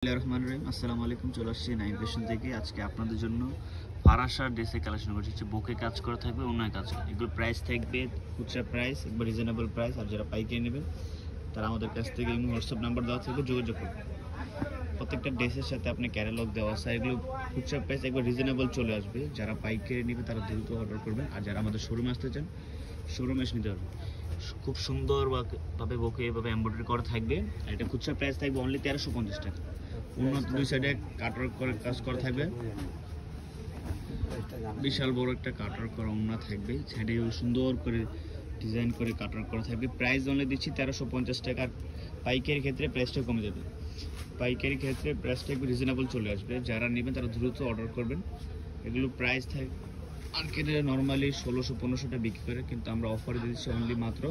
আসসালামু আলাইকুম। চলে আসছি নাইম ফ্যাশন থেকে। আজকে আপনাদের জন্য ফারাসার ড্রেসের কালেকশন করছি। বুকে কাজ করা থাকবে, অন্যায় কাজ করা। এগুলো প্রাইস থাকবে খুচরা প্রাইস, একবার রিজনেবল প্রাইস। আর যারা পাইকারি নেবেন তারা আমাদের কাছ থেকে হোয়াটসঅ্যাপ নাম্বার দেওয়া থাকবে, যোগাযোগ করবেন। প্রত্যেকটা ড্রেসের সাথে আপনি ক্যাটালগ দেওয়া আছে। এগুলো খুচরা প্রাইস একবার রিজনেবল চলে আসবে। যারা পাইকারি নেবে তারা দ্রুত অর্ডার করবেন। আর যারা আমাদের শোরুমে আসতে চান শোরুমে এসে নিতে পারবেন। খুব সুন্দরভাবে বুকে এভাবে এমব্রয়ডারি করা থাকবে। আর এটা খুচরা প্রাইস থাকবে অনলি 1350 টাকা। উন্নত দুই সাইডে কাটওয়ার্ক করে কাজ করা থাকবে, বিশাল বড় একটা কাটওয়ার্ক করা ওড়না থাকবে। সাইডে সুন্দর করে ডিজাইন করে কাটওয়ার্ক করা থাকবে। প্রাইস অনলি দিচ্ছি 1350 টাকা। পাইকারি ক্ষেত্রে প্রাইসটা কমে যাবে। পাইকারি ক্ষেত্রে প্রাইসটা একটু রিজনেবল চলে আসবে। যারা নেবেন তারা দ্রুত অর্ডার করবেন। এগুলো প্রাইস থাকে মার্কেটে নর্মালি 1600-1500 টাকা বিক্রি করে, কিন্তু আমরা অফারে দিচ্ছি অনলি মাত্র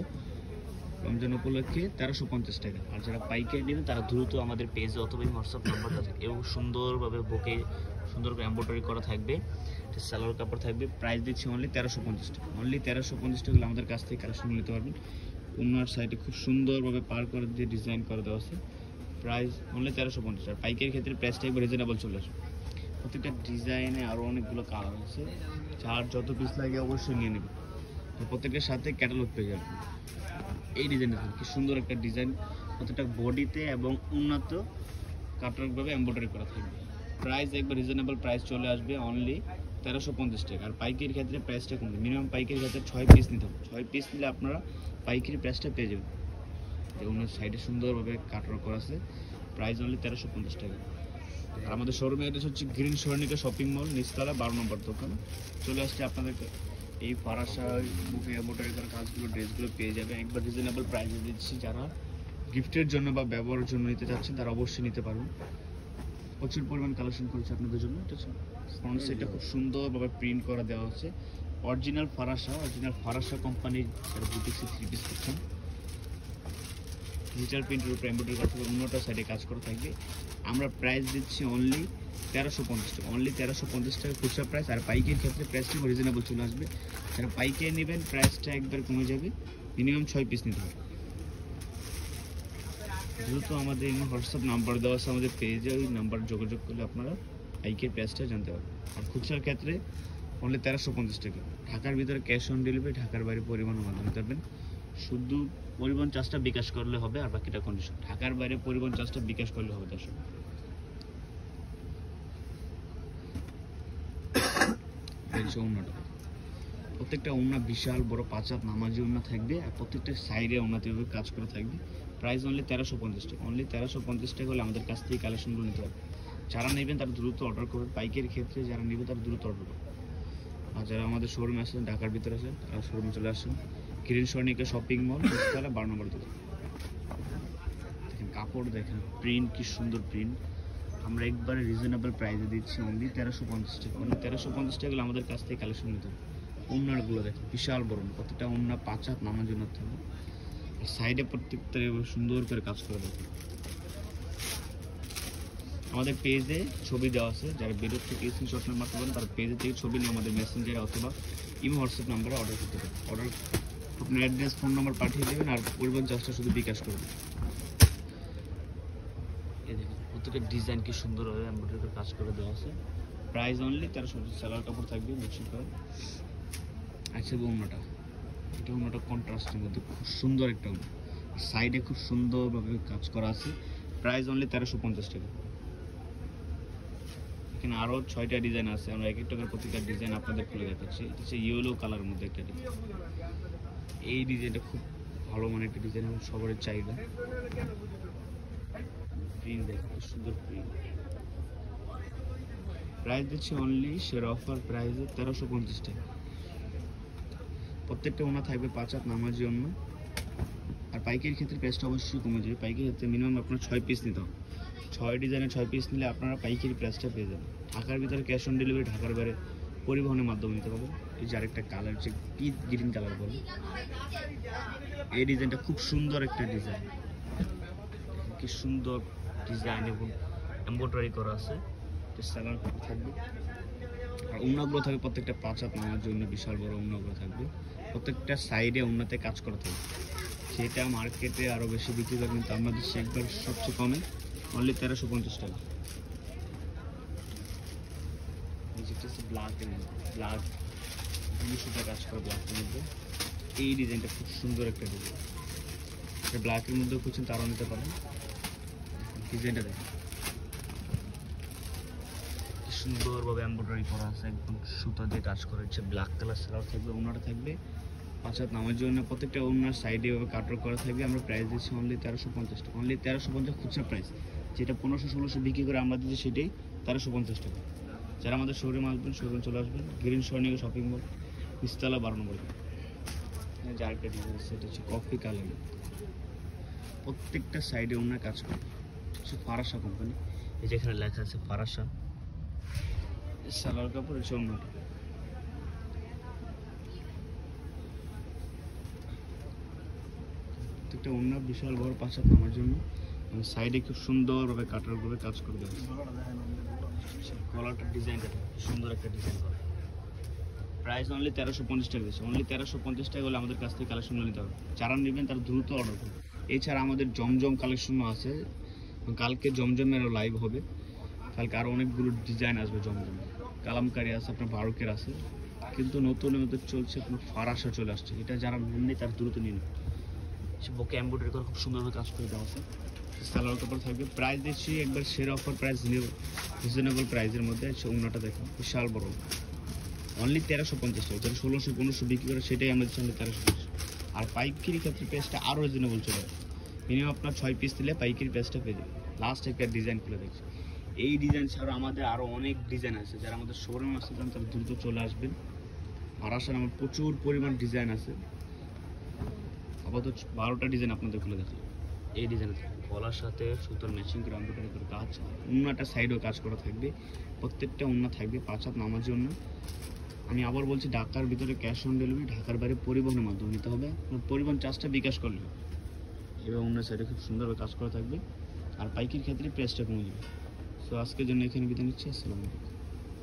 রমজান উপলক্ষে 1350 টাকা। আর যারা পাইকারি নেবেন তারা দ্রুত আমাদের পেজে অথবা হোয়াটসঅ্যাপ নাম্বারটা থাকে এবং সুন্দরভাবে বুকে সুন্দর করে এমব্রয়ডারি করা থাকবে। সালোয়ার কাপড় থাকবে। প্রাইস দিচ্ছি অনলি 1350 টাকা। অনলি 1350 টাকা আমাদের কাছ থেকে কালেকশন নিতে পারবেন। ওনার সাইডে খুব সুন্দরভাবে পার করে দিয়ে ডিজাইন করে দেওয়া আছে। প্রাইস অনলি 1350 টাকা। পাইকারি ক্ষেত্রে প্রাইসটা একবার রিজনেবল চলে আসবে। প্রত্যেকটা ডিজাইনে আরও অনেকগুলো কালার আছে। যার যত পিস লাগে অবশ্যই নিয়ে নেবে। প্রত্যেকের সাথে ক্যাটালগ পেয়ে যাবেন। এই ডিজাইনটা কি সুন্দর একটা ডিজাইন, প্রত্যেকটা বডিতে এবং উন্নত কাটওয়ার্কভাবে এমব্রয়ডারি করা থাকবে। প্রাইস একবার রিজনেবল প্রাইস চলে আসবে অনলি 1350 টাকা। আর পাইকারি ক্ষেত্রে প্রাইসটা কমবে। মিনিমাম পাইকারি ক্ষেত্রে 6 পিস নিতে হবে। 6 পিস নিলে আপনারা পাইকারি প্রাইসটা পেয়ে যাবেন। ওনার সাইডে সুন্দরভাবে কাটওয়ার্ক করা আছে। প্রাইস অনলি 1350 টাকা। আর আমাদের শোরুমে অ্যাড্রেস হচ্ছে গ্রিন সরণিকা শপিং মল, নিচতলা 12 নম্বর দোকান। চলে আসছে আপনাদেরকে এই ফারাসা বুকে এমব্রয়ডারি করা কাজগুলো ড্রেসগুলো পেয়ে যাবে একবার রিজনেবল প্রাইসে দিচ্ছি। যারা গিফটের জন্য বা ব্যবহারের জন্য নিতে চাচ্ছেন তারা অবশ্যই নিতে পারবেন। প্রচুর পরিমাণ কালেকশন করেছে আপনাদের জন্য। ফ্রন্ট সাইডটা খুব সুন্দরভাবে প্রিন্ট করা দেওয়া হচ্ছে। অরিজিনাল ফারাসা কোম্পানির যারা বুটিক্সে 3 পিস করছেন, ডিজিটাল প্রিন্টের উপর এমব্রয়ডারি করা থাকবে, অন্যটা সাইডে কাজ করা থাকবে। আমরা প্রাইস দিচ্ছি অনলি 1350 টাকা। অনলি 1350 টাকা খুচরা প্রাইস। আর পাইকারি ক্ষেত্রে প্রাইসটা রিজনেবল চলে আসবে। যারা পাইকারি নেবেন প্রাইসটা একবার কমে যাবে। মিনিমাম 6 পিস নিতে হবে। যেহেতু আমাদের হোয়াটসঅ্যাপ নাম্বার দেওয়া আছে আমাদের পেজে, ওই নাম্বার যোগাযোগ করলে আপনারা পাইকারি প্রাইসটা জানতে পারবেন। আর খুচরার ক্ষেত্রে অনলি 1350 টাকা। ঢাকার ভিতরে ক্যাশ অন ডেলিভারি, ঢাকার বাইরে পরিবহনের মাধ্যমে পাবেন। শুধু পরিবহন চার্জটা বিকাশ করলে হবে, আর বাকিটা কন্ডিশন। ঢাকার বাইরে পরিবহন চার্জটা বিকাশ করলে হবে। দর্শক প্রত্যেকটা ওড়না বিশাল বড় 5 হাত নামাজি ওড়না থাকবে। আর প্রত্যেকটা সাইডে ওড়নাতে কাজ করা থাকবে। প্রাইস অনলি 1350 টাকা। অনলি 1350 টাকা হলে আমাদের কাছ থেকে কালেকশনগুলো নিতে হবে। যারা নেবেন তারা দ্রুত অর্ডার করবেন। পাইকারি ক্ষেত্রে যারা নেবেন তারা দ্রুত অর্ডার করবেন। আর যারা আমাদের শোরুমে আসেন, ঢাকার ভিতরে আছেন, তারা শোরুমে চলে আসেন গ্রিন সরণিকা শপিং মল, 12 নম্বর দোকান। দেখেন কাপড়, দেখেন প্রিন্ট, কি সুন্দর প্রিন্ট। আমরা একবারে রিজনেবল প্রাইসে দিচ্ছি অনলি 1350 টাকা। অনলি 1350 টাকা হলে আমাদের কাছ থেকে কালেকশন নিতে হবে। ওড়নাগুলো দেখেন বিশাল বড়, প্রত্যেকটা ওড়না 5 হাত নামার জন্য থাকবে। আর সাইডে প্রত্যেকটা সুন্দর করে কাজ করে দেখেন। আমাদের পেজে ছবি দেওয়া আছে। যারা বেরোর থেকে স্ক্রিনশট মারতে পারেন তারা পেজে থেকে ছবি নিয়ে আমাদের মেসেঞ্জারে অথবা ইমো হোয়াটসঅ্যাপ নাম্বারে অর্ডার করতে পারেন। অর্ডার আপনার অ্যাড্রেস, ফোন নাম্বার পাঠিয়ে দেবেন। আর পরিবহন চার্জটা শুধু বিকাশ করবেন। এই দেখেন প্রত্যেকটা ডিজাইন কি সুন্দরভাবে এমব্রয়ডারি করে কাজ করে দেওয়া আছে। Price only 1350। সালোয়ার কাপড় থাকবে মিক্সিং করা। আচ্ছা, ওড়নাটা, এটা ওড়নাটা কন্ট্রাস্টের মধ্যে খুব সুন্দর একটা ওড়না। সাইডে খুব সুন্দরভাবে কাজ করা আছে। প্রাইস অনলি 1350 টাকা। এখানে আরও 6টা ডিজাইন আছে। আমরা এক এক টাকার প্রত্যেকটা ডিজাইন আপনাদের খুলে দেখাচ্ছি। এটা হচ্ছে ইয়েলো কালারের মধ্যে একটা ডিজাইন। এই ডিজাইনটা খুব ভালো মানে একটা ডিজাইন এবং সবার চাহিদা। প্রিন্ট দেখুন, সুন্দর প্রিন্ট। প্রাইস দিচ্ছি অনলি সেরা অফার প্রাইসে 1350 টাকা। প্রত্যেকটা ওড়না থাকবে 5 হাত নামাজি ওড়না। আর পাইকারি ক্ষেত্রে প্রাইসটা অবশ্যই কমে যাবে। পাইকারি ক্ষেত্রে মিনিমাম আপনার 6 পিস নিতে হবে। 6 ডিজাইনের 6 পিস নিলে আপনারা পাইকারি প্রাইসটা পেয়ে যাবেন। ঢাকার ভিতরে ক্যাশ অন ডেলিভারি, ঢাকার বাইরে পরিবহনের মাধ্যমে নিতে পারবেন। এই যে আরেকটা কালার, যে পিচ গ্রিন কালার বলে, এই ডিজাইনটা খুব সুন্দর একটা ডিজাইন। কি সুন্দর ডিজাইন এবং এমব্রয়ডারি করা আছে। সালোয়ার কাপড় থাকবে। আর ওড়নাগুলো থাকবে প্রত্যেকটা 5 হাত নামার জন্য বিশাল বড় ওড়নাগুলো থাকবে। প্রত্যেকটা সাইডে ওড়নাতে কাজ করা থাকবে। সেটা মার্কেটে আরও বেশি বিক্রি করে, কিন্তু আমাদের একবার সবচেয়ে কমে অনলি 1350 টাকা। যেটা হচ্ছে ব্ল্যাকের মধ্যে, ব্ল্যাক সুতা কাজ করা ব্ল্যাকের মধ্যে। এই ডিজাইনটা খুব সুন্দর একটা ডিজাইন, এটা ব্ল্যাকের মধ্যে খুঁজছেন তারাও নিতে পারেন। ডিজাইনটা দেখুন কি সুন্দরভাবে এমব্রয়ডারি করা আছে, একদম সুতা দিয়ে কাজ করা হচ্ছে। ব্ল্যাক কালার সালোয়ার থাকবে, ওনাটা থাকবে 5 হাত নামার জন্য। প্রত্যেকটা ওনার সাইডে এভাবে কাটওয়ার্ক করা থাকবে। আমরা প্রাইস দিচ্ছি অনলি 1350 টাকা। অনলি 1350 খুচরা প্রাইস, যেটা 1500-1600 বিক্রি করে আমরা দিচ্ছি সেটাই 1350 টাকা। যারা আমাদের শোরুমে আসবেন, শোরুমে চলে আসবেন, গ্রিন স্বর্ণিকা শপিং মল, নিচতলা 12 নম্বর। যে আরেকটা ডিজাইন, সেটা হচ্ছে কফি কালার। প্রত্যেকটা সাইডে ওনার কাজ করে হচ্ছে ফারাসা কোম্পানি। এই যেখানে লেখা আছে ফারাসা। সালোয়ার কাপড় হচ্ছে অন্যটা। প্রত্যেকটা অন্য বিশাল বড় 5 হাত নামার জন্য সাইডে খুব সুন্দরভাবে কাটার করে কাজ করে দেওয়া। কলারটার ডিজাইনটা সুন্দর একটা ডিজাইন করা। প্রাইস অনলি 1350 টাকা দিচ্ছে। অনলি 1350 টাকা হলে আমাদের কাছ থেকে কালেকশনগুলো নিতে হবে। যারা নেবেন তারা দ্রুত অর্ডার করুন। এছাড়া আমাদের জমজম কালেকশনও আছে, কালকে জমজমেরও লাইভ হবে। কালকে আরও অনেকগুলো ডিজাইন আসবে জমজম, কালামকারি আছে, আপনার বারুকের আছে, কিন্তু নতুন নতুন চলছে আপনার ফারাসা চলে আসছে। এটা যারা নেননি তারা দ্রুত নিন। সে বকে এমব্রয়ডারি করে খুব সুন্দরভাবে কাজ করে দেওয়া আছে। সালোয়ার কাপড় থাকবে। প্রাইস দিচ্ছি একবার সেরা অফার প্রাইস, রিজনেবল প্রাইসের মধ্যে। ওনাটা দেখুন বিশাল বড়, অনলি 1350 টাকা। যেটা 1600-1500 বিক্রি করে সেটাই আমরা দিচ্ছি 1350। আর পাইকারি ক্ষেত্রে প্রাইসটা আরও রিজনেবল চলে যাবে। মিনিমাম আপনার 6 পিস দিলে পাইকারি প্রাইসটা পেয়ে যাবে। লাস্ট একটা ডিজাইন খুলে দেখছি। এই ডিজাইন ছাড়াও আমাদের আরও অনেক ডিজাইন আছে। যারা আমাদের শোরুমে আসতে চান তারা দ্রুত চলে আসবেন। আর আসার আমার প্রচুর পরিমাণ ডিজাইন আছে। আপাতত 12টা ডিজাইন আপনাদের খুলে দেখলাম। এই ডিজাইন গলার সাথে সুতোর ম্যাচিং করে এমব্রয়ডারি করে কাজ, অন্যটা সাইডেও কাজ করা থাকবে। প্রত্যেকটা অন্য থাকবে 5 হাত নামার জন্য। আমি আবার বলছি, ঢাকার ভিতরে ক্যাশ অন ডেলিভারি, ঢাকার বাইরে পরিবহনের মাধ্যমে নিতে হবে। পরিবহন চার্জটা বিকাশ করলে, এবং অন্য সাইডে খুব সুন্দরভাবে কাজ করা থাকবে। আর পাইকির ক্ষেত্রে প্রাইসটা কমে যাবে। সো আজকের জন্য এখানে বিদায় নিচ্ছি। আসসালামু আলাইকুম।